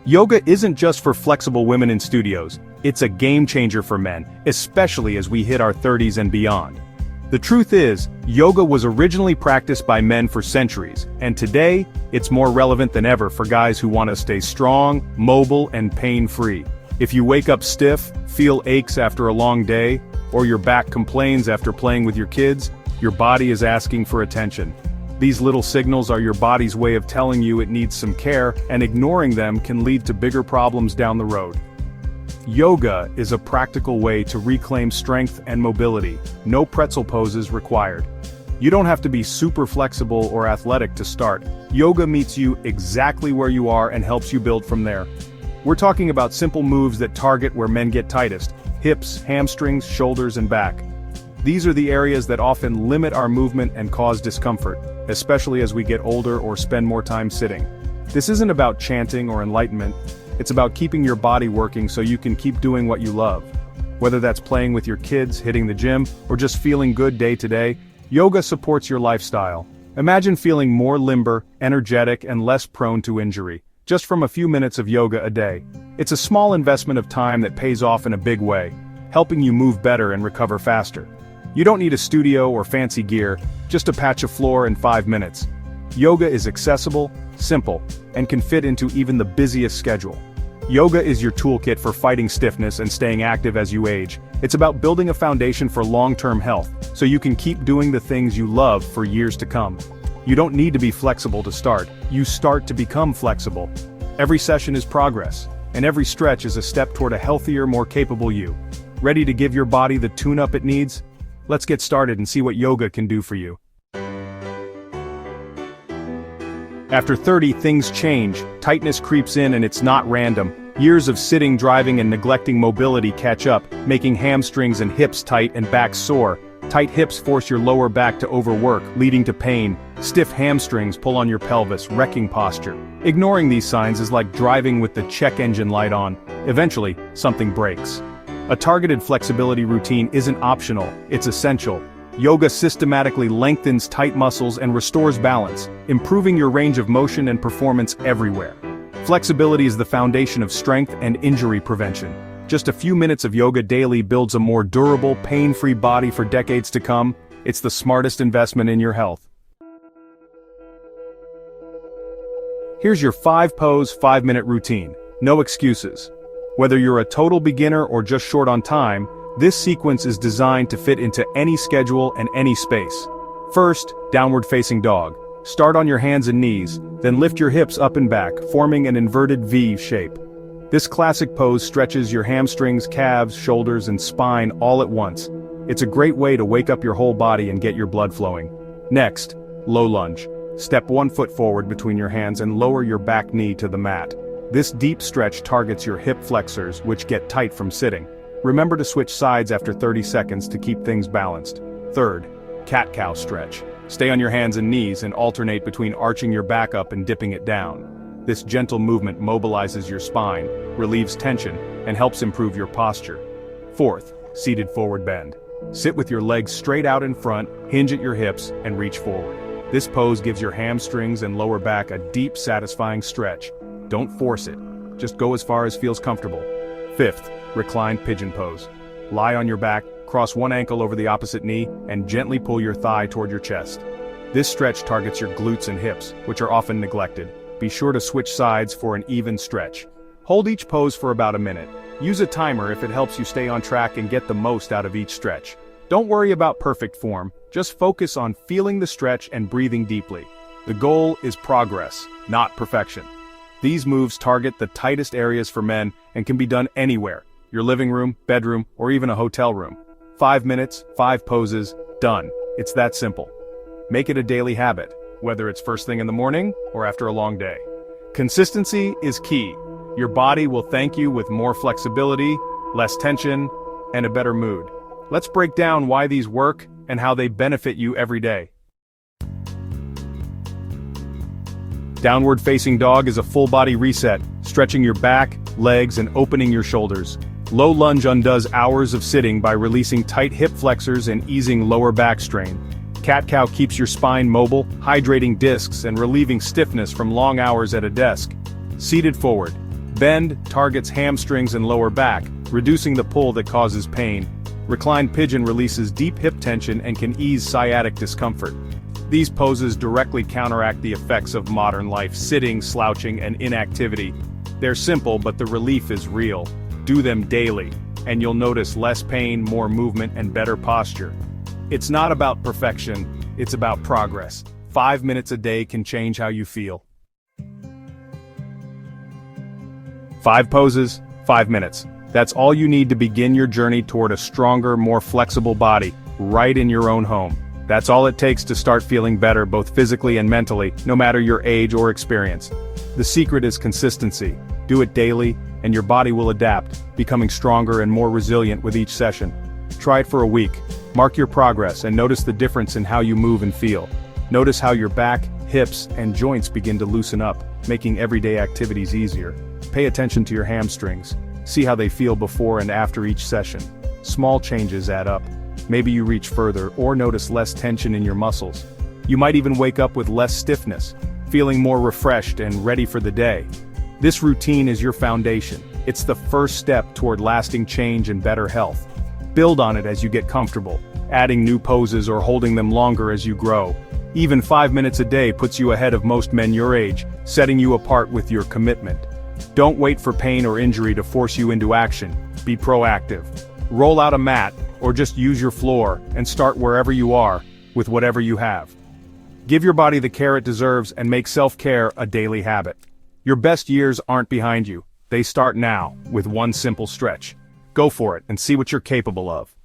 Yoga isn't just for flexible women in studios, it's a game changer for men, especially as we hit our 30s and beyond. The truth is, yoga was originally practiced by men for centuries, and today, it's more relevant than ever for guys who want to stay strong, mobile, and pain-free. If you wake up stiff, feel aches after a long day, or your back complains after playing with your kids, your body is asking for attention. These little signals are your body's way of telling you it needs some care, and ignoring them can lead to bigger problems down the road. Yoga is a practical way to reclaim strength and mobility, no pretzel poses required. You don't have to be super flexible or athletic to start. Yoga meets you exactly where you are and helps you build from there. We're talking about simple moves that target where men get tightest: hips, hamstrings, shoulders, and back. These are the areas that often limit our movement and cause discomfort, especially as we get older or spend more time sitting. This isn't about chanting or enlightenment. It's about keeping your body working so you can keep doing what you love. Whether that's playing with your kids, hitting the gym, or just feeling good day to day, yoga supports your lifestyle. Imagine feeling more limber, energetic, and less prone to injury, just from a few minutes of yoga a day. It's a small investment of time that pays off in a big way, helping you move better and recover faster. You don't need a studio or fancy gear, just a patch of floor and 5 minutes. Yoga is accessible, simple, and can fit into even the busiest schedule. Yoga is your toolkit for fighting stiffness and staying active as you age. It's about building a foundation for long-term health, so you can keep doing the things you love for years to come. You don't need to be flexible to start, you start to become flexible. Every session is progress, and every stretch is a step toward a healthier, more capable you. Ready to give your body the tune-up it needs? Let's get started and see what yoga can do for you. After 30, things change, tightness creeps in, and it's not random. Years of sitting, driving, and neglecting mobility catch up, making hamstrings and hips tight and back sore. Tight hips force your lower back to overwork, leading to pain. Stiff hamstrings pull on your pelvis, wrecking posture. Ignoring these signs is like driving with the check engine light on. Eventually, something breaks. A targeted flexibility routine isn't optional, it's essential. Yoga systematically lengthens tight muscles and restores balance, improving your range of motion and performance everywhere. Flexibility is the foundation of strength and injury prevention. Just a few minutes of yoga daily builds a more durable, pain-free body for decades to come. It's the smartest investment in your health. Here's your 5-pose, 5-minute routine. No excuses. Whether you're a total beginner or just short on time, this sequence is designed to fit into any schedule and any space. First, downward facing dog. Start on your hands and knees, then lift your hips up and back, forming an inverted V shape. This classic pose stretches your hamstrings, calves, shoulders, and spine all at once. It's a great way to wake up your whole body and get your blood flowing. Next, low lunge. Step 1 foot forward between your hands and lower your back knee to the mat. This deep stretch targets your hip flexors, which get tight from sitting. Remember to switch sides after 30 seconds to keep things balanced. Third, cat-cow stretch. Stay on your hands and knees and alternate between arching your back up and dipping it down. This gentle movement mobilizes your spine, relieves tension, and helps improve your posture. Fourth, seated forward bend. Sit with your legs straight out in front, hinge at your hips, and reach forward. This pose gives your hamstrings and lower back a deep, satisfying stretch. Don't force it. Just go as far as feels comfortable. Fifth, reclined pigeon pose. Lie on your back, cross one ankle over the opposite knee, and gently pull your thigh toward your chest. This stretch targets your glutes and hips, which are often neglected. Be sure to switch sides for an even stretch. Hold each pose for about a minute. Use a timer if it helps you stay on track and get the most out of each stretch. Don't worry about perfect form, just focus on feeling the stretch and breathing deeply. The goal is progress, not perfection. These moves target the tightest areas for men and can be done anywhere: your living room, bedroom, or even a hotel room. 5 minutes, 5 poses, done. It's that simple. Make it a daily habit, whether it's first thing in the morning or after a long day. Consistency is key. Your body will thank you with more flexibility, less tension, and a better mood. Let's break down why these work and how they benefit you every day. Downward facing dog is a full body reset, stretching your back, legs, and opening your shoulders. Low lunge undoes hours of sitting by releasing tight hip flexors and easing lower back strain. Cat-cow keeps your spine mobile, hydrating discs and relieving stiffness from long hours at a desk. Seated forward. Bend targets hamstrings and lower back, reducing the pull that causes pain. Reclined pigeon releases deep hip tension and can ease sciatic discomfort. These poses directly counteract the effects of modern life: sitting, slouching, and inactivity. They're simple, but the relief is real. Do them daily, and you'll notice less pain, more movement, and better posture. It's not about perfection, it's about progress. 5 minutes a day can change how you feel. 5 poses, 5 minutes. That's all you need to begin your journey toward a stronger, more flexible body, right in your own home. That's all it takes to start feeling better, both physically and mentally, no matter your age or experience. The secret is consistency. Do it daily, and your body will adapt, becoming stronger and more resilient with each session. Try it for a week. Mark your progress and notice the difference in how you move and feel. Notice how your back, hips, and joints begin to loosen up, making everyday activities easier. Pay attention to your hamstrings. See how they feel before and after each session. Small changes add up. Maybe you reach further or notice less tension in your muscles. You might even wake up with less stiffness, feeling more refreshed and ready for the day. This routine is your foundation. It's the first step toward lasting change and better health. Build on it as you get comfortable, adding new poses or holding them longer as you grow. Even 5 minutes a day puts you ahead of most men your age, setting you apart with your commitment. Don't wait for pain or injury to force you into action. Be proactive. Roll out a mat, or just use your floor, and start wherever you are, with whatever you have. Give your body the care it deserves and make self-care a daily habit. Your best years aren't behind you. They start now, with one simple stretch. Go for it and see what you're capable of.